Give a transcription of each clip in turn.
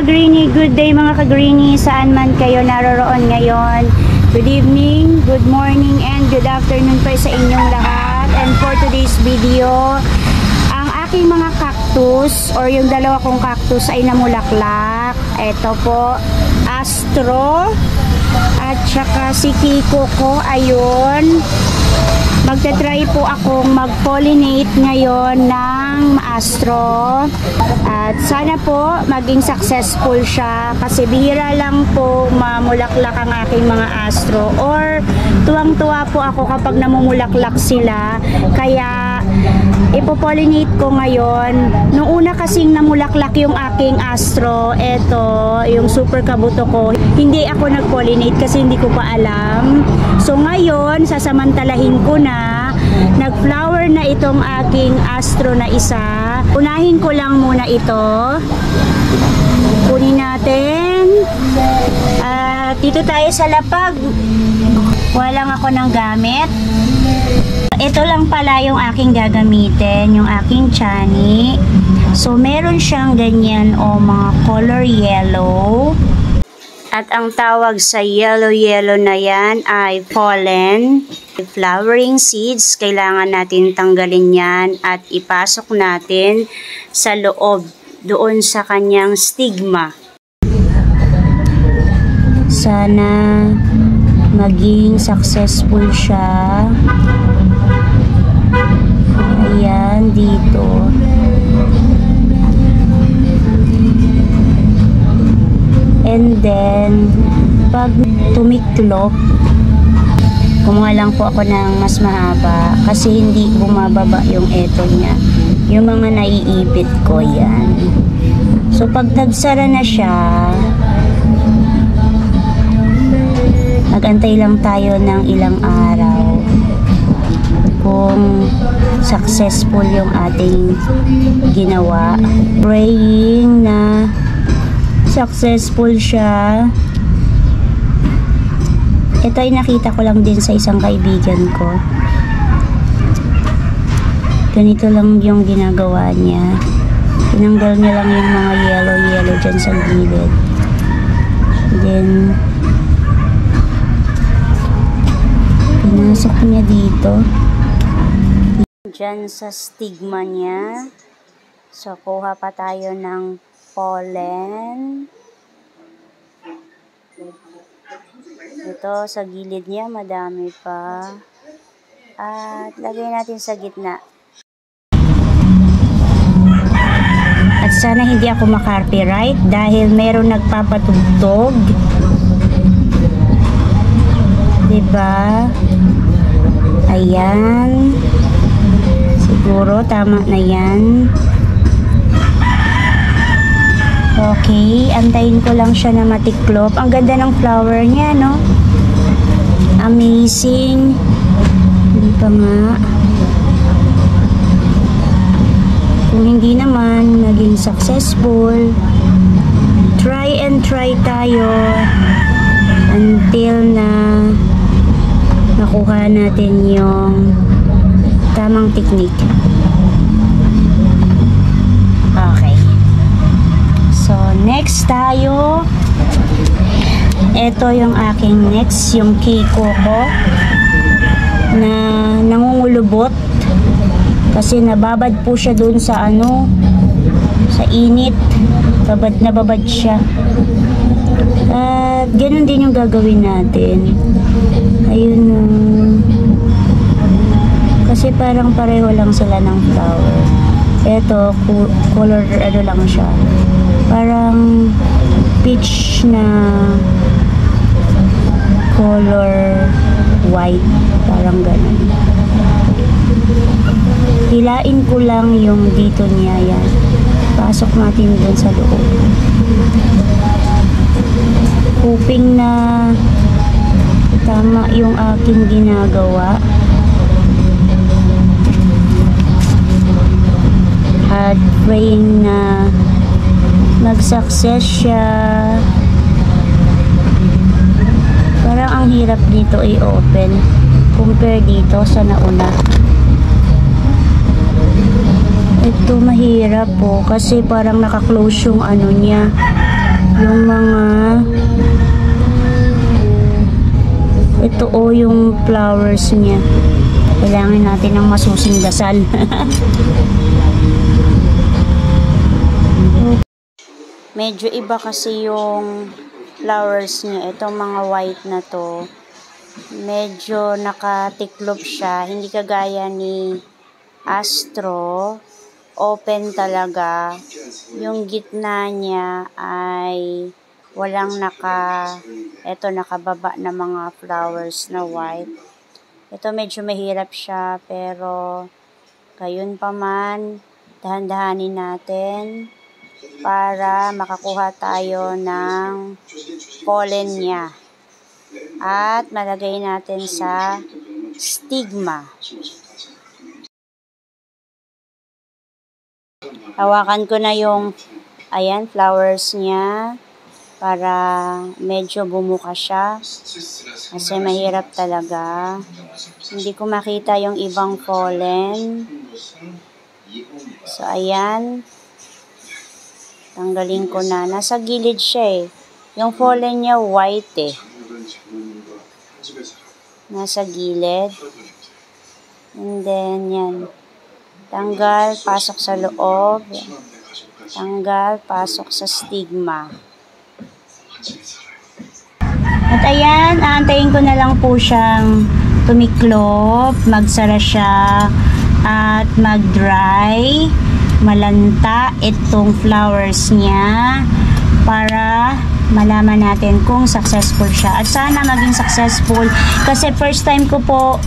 ka-greenie, good day mga ka-greenie, saan man kayo naroroon ngayon. Good evening, good morning, and good afternoon po sa inyong lahat. And for today's video, ang aking mga cactus or yung dalawa kong cactus ay namulaklak. Ito po, Astro at saka si Kiko ko, ayun. Magta-try po akong mag-pollinate ngayon ng Astro at sana po maging successful siya kasi bihira lang po mamulaklak ang aking mga Astro, or tuwang-tuwa po ako kapag namumulaklak sila, kaya ipopollinate ko ngayon. Nung una kasing namulaklak yung aking Astro, eto yung super kabuto ko, hindi ako nag-pollinate kasi hindi ko pa alam. So ngayon sasamantalahin ko na, nag-flower na itong aking Astro na isa. Unahin ko lang muna ito, kunin natin. Dito tayo sa lapag, walang ako ng gamit. Ito lang pala yung aking gagamitin, yung aking chani. So meron siyang ganyan o mga color yellow. At ang tawag sa yellow na yan ay pollen. Flowering seeds, kailangan natin tanggalin yan at ipasok natin sa loob, doon sa kanyang stigma. Sana maging successful siya. Ayan, dito. And then, pag tumiklop, kumuha lang po ako ng mas mahaba kasi hindi bumababa yung eto niya. Yung mga naiipit ko, yan. So, pag tagsara na siya, magantay lang tayo ng ilang araw kung successful yung ating ginawa. Praying na successful siya. Ito ay nakita ko lang din sa isang kaibigan ko. Ganito lang yung ginagawa niya. Tinanggal niya lang yung mga yellow dyan sa gilid. Then pinasok niya dito. Dyan sa stigma niya. So kuha pa tayo ng pollen. Ito sa gilid niya madami pa. At lagay natin sa gitna. At sana hindi ako ma-copyright dahil meron nagpapatugtog. Diba? Ayan. Siguro tama na yan. Okay, antayin ko lang siya na matiklop. Ang ganda ng flower niya, no? Amazing. Hindi pa nga. Kung hindi naman naging successful, try and try tayo until na makuha natin yung tamang technique. Okay. So, next tayo. Ito yung aking next, yung Kiko ko na nangungulubot kasi nababad po siya dun sa ano, sa init. Nababad siya. At ganun din yung gagawin natin. Ayun. Kasi parang pareho lang sila ng flower. Ito, color ano lang siya. Parang peach na color white, parang ganun. Hilain ko lang yung dito niya, yan. Pasok natin dun sa loob. Hoping na tama yung aking ginagawa. At praying na mag-success siya. Parang ang hirap dito i-open compare dito sa nauna. Ito mahirap po kasi parang naka-close yung ano niya, yung mga ito yung flowers niya. Kailangan natin ng masusing dasal. Medyo iba kasi yung flowers niya. Itong mga white na to, medyo nakatiklop siya. Hindi kagaya ni Astro. Open talaga. Yung gitna niya ay walang nakababa na mga flowers na white. Ito medyo mahirap siya, pero gayon pa man, dahan-dahanin natin para makakuha tayo ng pollen niya. At malagay natin sa stigma. Hawakan ko na yung flowers niya para medyo bumuka siya. Kasi mahirap talaga. Hindi ko makita yung ibang pollen. So, ayan. Tanggalin ko na. Nasa gilid siya eh. Yung pollen niya white eh. Nasa gilid. And then, yan. Tanggal, pasok sa loob. Tanggal, pasok sa stigma. At ayan, aantayin ko na lang po siyang tumiklop, magsara siya, at mag-dry, malanta itong flowers niya para malaman natin kung successful siya. At sana maging successful kasi first time ko po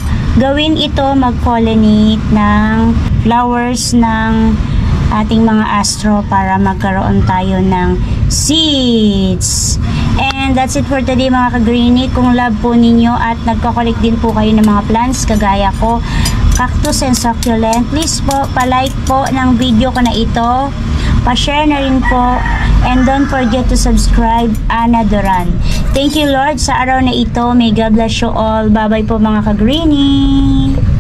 gawin ito, mag-pollinate ng flowers ng ating mga astro para magkaroon tayo ng seeds. And that's it for today mga ka-greenie. Kung love po ninyo at nagko-collect din po kayo ng mga plants kagaya ko, cactus and succulent, please po, pa-like po ng video ko na ito, pa-share na rin po, and don't forget to subscribe. Ana Duran. Thank you Lord sa araw na ito. May God bless you all. Bye bye po mga ka-greenie.